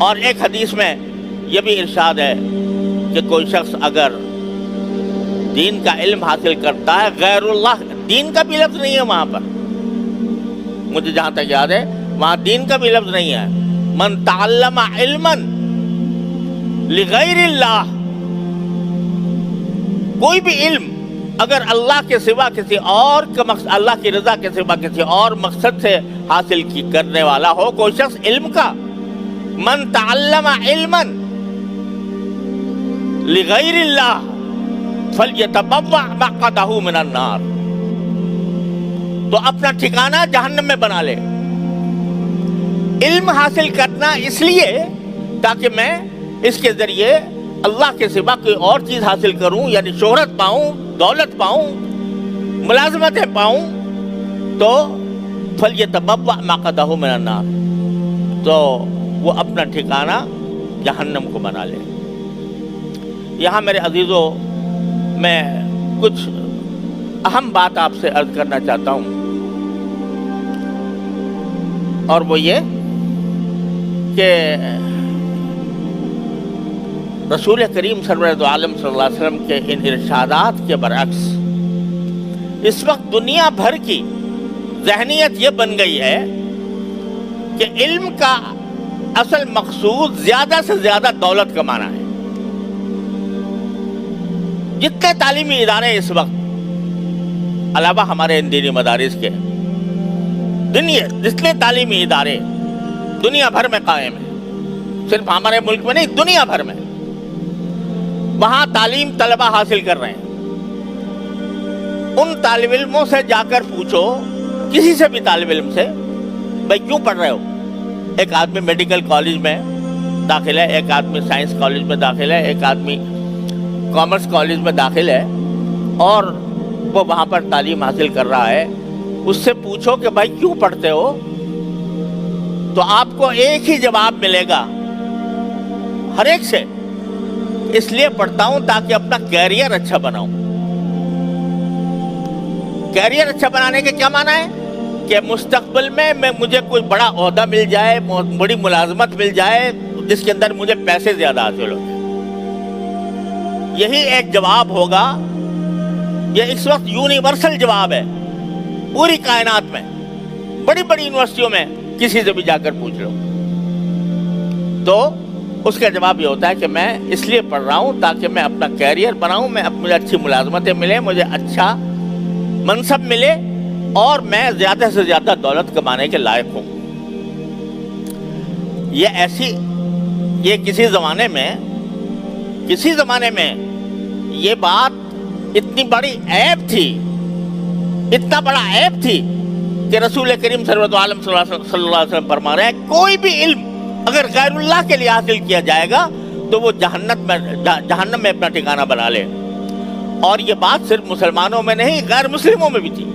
اور ایک حدیث میں یہ بھی ارشاد ہے کہ کوئی شخص اگر دین کا علم حاصل کرتا ہے، غیر اللہ، دین کا بھی لفظ نہیں ہے وہاں پر، مجھے جہاں تک یاد ہے وہاں دین کا بھی لفظ نہیں ہے، من تعلم علما لغیر اللہ، کوئی بھی علم اگر اللہ کے سوا کسی اور کا مقصد، اللہ کی رضا کے سوا کسی اور مقصد سے حاصل کرنے والا ہو کوئی شخص علم کا، من تعلم علما لغیر اللہ فلیتبوأ مقعدہ من النار، تو اپنا ٹھکانہ جہنم میں بنا لے۔ علم حاصل کرنا اس لیے تاکہ میں اس کے ذریعے اللہ کے سوا کوئی اور چیز حاصل کروں، یعنی شہرت پاؤں، دولت پاؤں، ملازمتیں پاؤں، تو فلیتبوأ مقعدہ من النار، تو وہ اپنا ٹھکانہ جہنم کو بنا لے۔ یہاں میرے عزیزوں میں کچھ اہم بات آپ سے عرض کرنا چاہتا ہوں، اور وہ یہ کہ رسول کریم سرور عالم صلی اللہ علیہ وسلم کے ان ارشادات کے برعکس اس وقت دنیا بھر کی ذہنیت یہ بن گئی ہے کہ علم کا اصل مقصود زیادہ سے زیادہ دولت کمانا ہے۔ جتنے تعلیمی ادارے اس وقت علاوہ ہمارے ان دینی مدارس کے جتنے تعلیمی ادارے دنیا بھر میں قائم ہیں، صرف ہمارے ملک میں نہیں، دنیا بھر میں، وہاں تعلیم طلبہ حاصل کر رہے ہیں۔ ان طالب علموں سے جا کر پوچھو، کسی سے بھی طالب علم سے، بھائی کیوں پڑھ رہے ہو؟ ایک آدمی میڈیکل کالج میں داخل ہے، ایک آدمی سائنس کالج میں داخل ہے، ایک آدمی کامرس کالج میں داخل ہے، اور وہ وہاں پر تعلیم حاصل کر رہا ہے۔ اس سے پوچھو کہ بھائی کیوں پڑھتے ہو، تو آپ کو ایک ہی جواب ملے گا ہر ایک سے، اس لیے پڑھتا ہوں تاکہ اپنا کیریئر اچھا بناؤں۔ کیریئر اچھا بنانے کے کیا معنی ہے؟ کہ مستقبل میں مجھے کوئی بڑا عہدہ مل جائے، بڑی ملازمت مل جائے جس کے اندر مجھے پیسے زیادہ حاصل ہو جائیں۔ یہی ایک جواب ہوگا، یہ اس وقت یونیورسل جواب ہے پوری کائنات میں، بڑی بڑی یونیورسٹیوں میں کسی سے بھی جا کر پوچھ لو تو اس کا جواب یہ ہوتا ہے کہ میں اس لیے پڑھ رہا ہوں تاکہ میں اپنا کیریئر بناؤں، مجھے اچھی ملازمتیں ملیں، مجھے اچھا منصب ملے، اور میں زیادہ سے زیادہ دولت کمانے کے لائق ہوں۔ یہ کسی زمانے میں یہ بات اتنی بڑی عیب تھی، اتنا بڑا عیب تھی کہ رسول کریم صلی اللہ علیہ وسلم فرما رہے ہیں کوئی بھی علم اگر غیر اللہ کے لیے حاصل کیا جائے گا تو وہ جہنم میں اپنا ٹھکانہ بنا لے۔ اور یہ بات صرف مسلمانوں میں نہیں، غیر مسلموں میں بھی تھی۔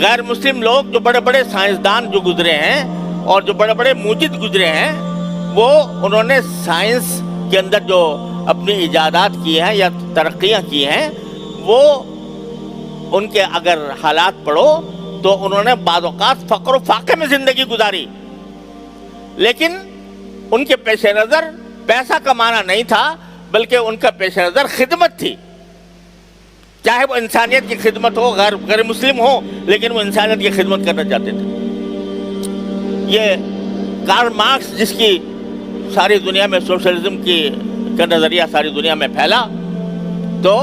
غیر مسلم لوگ جو بڑے بڑے سائنسدان جو گزرے ہیں اور جو بڑے بڑے موجد گزرے ہیں، انہوں نے سائنس کے اندر جو اپنی ایجادات کی ہیں یا ترقیاں کی ہیں، وہ ان کے اگر حالات پڑھو تو انہوں نے بعض اوقات فقر و فاقے میں زندگی گزاری، لیکن ان کے پیش نظر پیسہ کمانا نہیں تھا، بلکہ ان کا پیش نظر خدمت تھی، چاہے وہ انسانیت کی خدمت ہو، غیر مسلم ہو، لیکن وہ انسانیت کی خدمت کرنا چاہتے تھے۔ یہ کارل مارکس جس کی ساری دنیا میں سوشلزم کا نظریہ ساری دنیا میں پھیلا، تو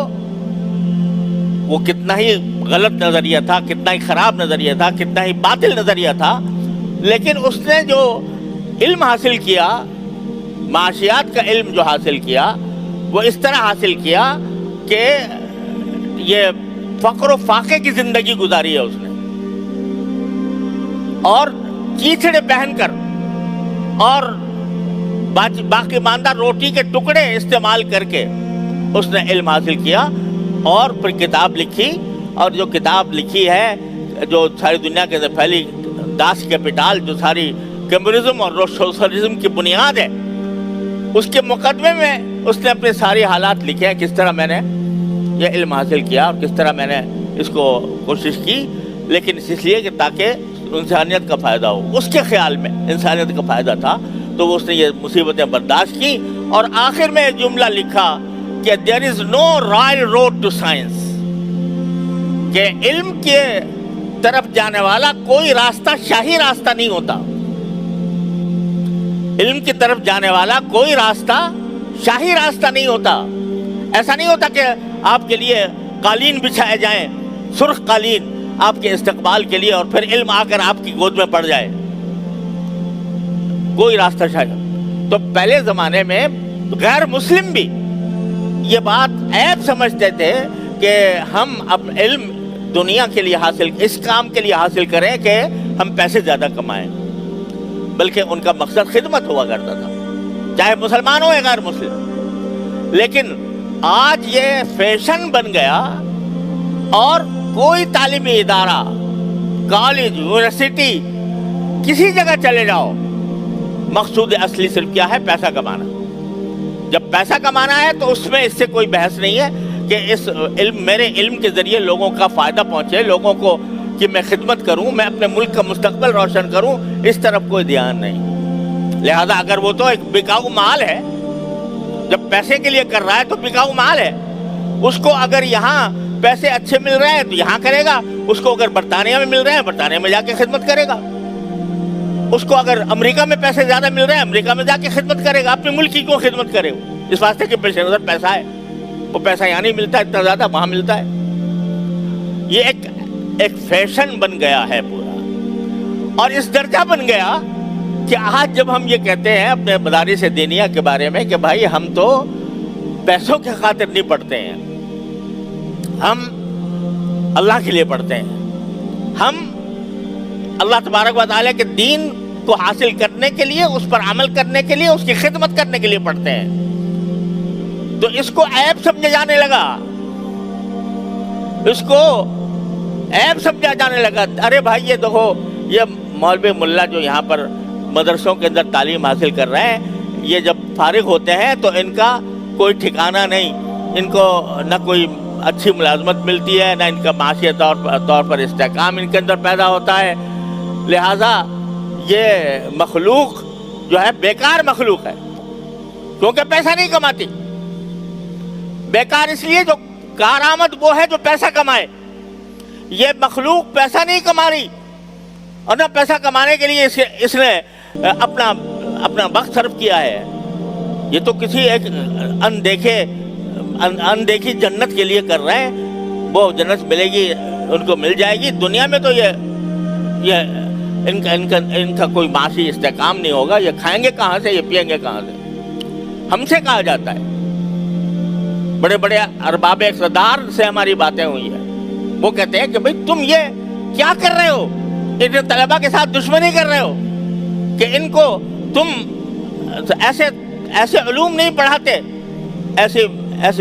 وہ کتنا ہی غلط نظریہ تھا، کتنا ہی خراب نظریہ تھا، کتنا ہی باطل نظریہ تھا، لیکن اس نے جو علم حاصل کیا، معاشیات کا علم جو حاصل کیا، وہ اس طرح حاصل کیا کہ یہ فقر و فاقے کی زندگی گزاری ہے اس نے، اور کیچڑے پہن کر اور باقی ماندہ روٹی کے ٹکڑے استعمال کر کے اس نے علم حاصل کیا، اور پھر کتاب لکھی، اور جو کتاب لکھی ہے جو ساری دنیا کے اندر پھیلی، داس کیپیٹال، جو ساری کمیونزم اور سوشلزم کی بنیاد ہے، اس کے مقدمے میں اس نے اپنے سارے حالات لکھے ہیں، کس طرح میں نے یہ علم حاصل کیا اور کس طرح میں نے اس کو کوشش کی، لیکن اس لیے کہ تاکہ انسانیت کا فائدہ ہو۔ اس کے خیال میں انسانیت کا فائدہ تھا، تو اس نے یہ مصیبتیں برداشت کی اور آخر میں ایک جملہ لکھا کہ دیر از نو رائل روڈ ٹو سائنس، کہ علم کے طرف جانے والا کوئی راستہ شاہی راستہ نہیں ہوتا. علم کی طرف جانے والا کوئی راستہ شاہی راستہ نہیں ہوتا. ایسا نہیں ہوتا کہ آپ کے لیے قالین بچھائے جائیں، سرخ قالین آپ کے استقبال کے لیے، اور پھر علم آ کر آپ کی گود میں پڑ جائے. کوئی راستہ شاہی. تو پہلے زمانے میں غیر مسلم بھی یہ بات عیب سمجھتے تھے کہ ہم اب علم دنیا کے لیے حاصل، اس کام کے لیے حاصل کریں کہ ہم پیسے زیادہ کمائیں، بلکہ ان کا مقصد خدمت ہوا کرتا تھا، چاہے مسلمان ہو یا غیر مسلم. لیکن آج یہ فیشن بن گیا اور کوئی تعلیمی ادارہ، کالج، یونیورسٹی، کسی جگہ چلے جاؤ، مقصود اصلی صرف کیا ہے؟ پیسہ کمانا. جب پیسہ کمانا ہے تو اس میں اس سے کوئی بحث نہیں ہے کہ اس علم، میرے علم کے ذریعے لوگوں کا فائدہ پہنچے، لوگوں کو کہ میں خدمت کروں، میں اپنے ملک کا مستقبل روشن کروں، اس طرف کوئی دھیان نہیں. لہذا اگر وہ تو ایک بکاؤ مال ہے، جب پیسے کے لیے کر رہا ہے تو بکاؤ مال ہے. اس کو اگر یہاں پیسے اچھے مل رہے ہیں تو یہاں کرے گا، اس کو اگر برطانیہ میں مل رہے ہیں برطانیہ میں جا کے خدمت کرے گا، اس کو اگر امریکہ میں پیسے زیادہ مل رہے ہیں امریکہ میں جا کے خدمت کرے گا. اپنے ملک کی کیوں خدمت کرے وہ؟ اس واسطے کہ پیش نظر پیسہ ہے. وہ پیسہ یہاں نہیں ملتا اتنا زیادہ، وہاں ملتا ہے. یہ ایک فیشن بن گیا ہے پورا، اور اس درجہ بن گیا کہ آج جب ہم یہ کہتے ہیں اپنے مدارس دینیہ کے بارے میں کہ بھائی ہم تو پیسوں کے خاطر نہیں پڑھتے ہیں، ہم اللہ کے لیے پڑھتے ہیں، ہم اللہ تبارک و تعالیٰ کے دین کو حاصل کرنے کے لیے، اس پر عمل کرنے کے لیے، اس کی خدمت کرنے کے لیے پڑھتے ہیں، تو اس کو عیب سمجھا جانے لگا، اس کو عیب سمجھا جانے لگا. ارے بھائی یہ دیکھو، یہ مولوی ملا جو یہاں پر مدرسوں کے اندر تعلیم حاصل کر رہے ہیں، یہ جب فارغ ہوتے ہیں تو ان کا کوئی ٹھکانہ نہیں، ان کو نہ کوئی اچھی ملازمت ملتی ہے، نہ ان کا معاشی طور پر استحکام ان کے اندر پیدا ہوتا ہے. لہٰذا یہ مخلوق جو ہے بیکار مخلوق ہے، کیونکہ پیسہ نہیں کماتی. بیکار اس لیے جو کارآمد وہ ہے جو پیسہ کمائے. یہ مخلوق پیسہ نہیں کما رہی، اور نہ پیسہ کمانے کے لیے اس نے اپنا وقت صرف کیا ہے. یہ تو کسی ایک اندیکھی جنت کے لیے کر رہے ہیں. وہ جنت ملے گی، ان کو مل جائے گی. دنیا میں تو یہ ان کا کوئی معاشی استحکام نہیں ہوگا. یہ کھائیں گے کہاں سے، یہ پیئیں گے کہاں سے؟ ہم سے کہا جاتا ہے، بڑے بڑے ارباب اقتدار سے ہماری باتیں ہوئی ہیں. وہ کہتے ہیں کہ بھئی تم یہ کیا کر رہے ہو؟ ان طلباء کے ساتھ دشمنی کر رہے ہو کہ ان کو تم ایسے علوم نہیں پڑھاتے، ایسے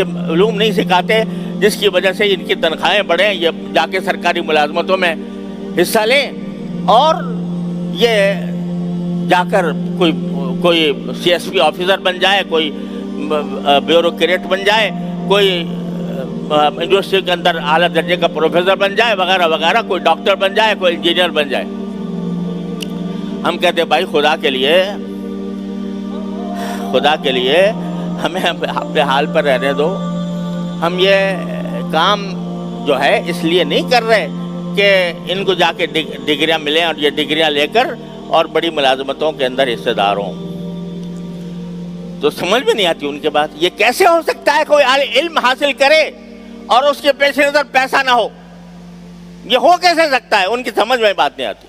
علوم نہیں سکھاتے جس کی وجہ سے ان کی تنخواہیں بڑھیں، یہ جا کے سرکاری ملازمتوں میں حصہ لیں، اور یہ جا کر کوئی سی ایس پی آفیسر بن جائے، کوئی بیوروکریٹ بن جائے، کوئی یونیورسٹی کے اندر اعلیٰ درجے کا پروفیسر بن جائے، وغیرہ وغیرہ، کوئی ڈاکٹر بن جائے، کوئی انجینئر بن جائے. ہم کہتے ہیں بھائی خدا کے لیے ہمیں اپنے حال پر رہنے دو. ہم یہ کام جو ہے اس لیے نہیں کر رہے کہ ان کو جا کے ڈگریاں ملیں اور یہ ڈگریاں لے کر اور بڑی ملازمتوں کے اندر حصے دار ہوں. تو سمجھ میں نہیں آتی ان کے بات. یہ کیسے ہو سکتا ہے کوئی علم حاصل کرے اور اس کے پیش نظر پیسہ نہ ہو؟ یہ ہو کیسے سکتا ہے؟ ان کی سمجھ میں بات نہیں آتی.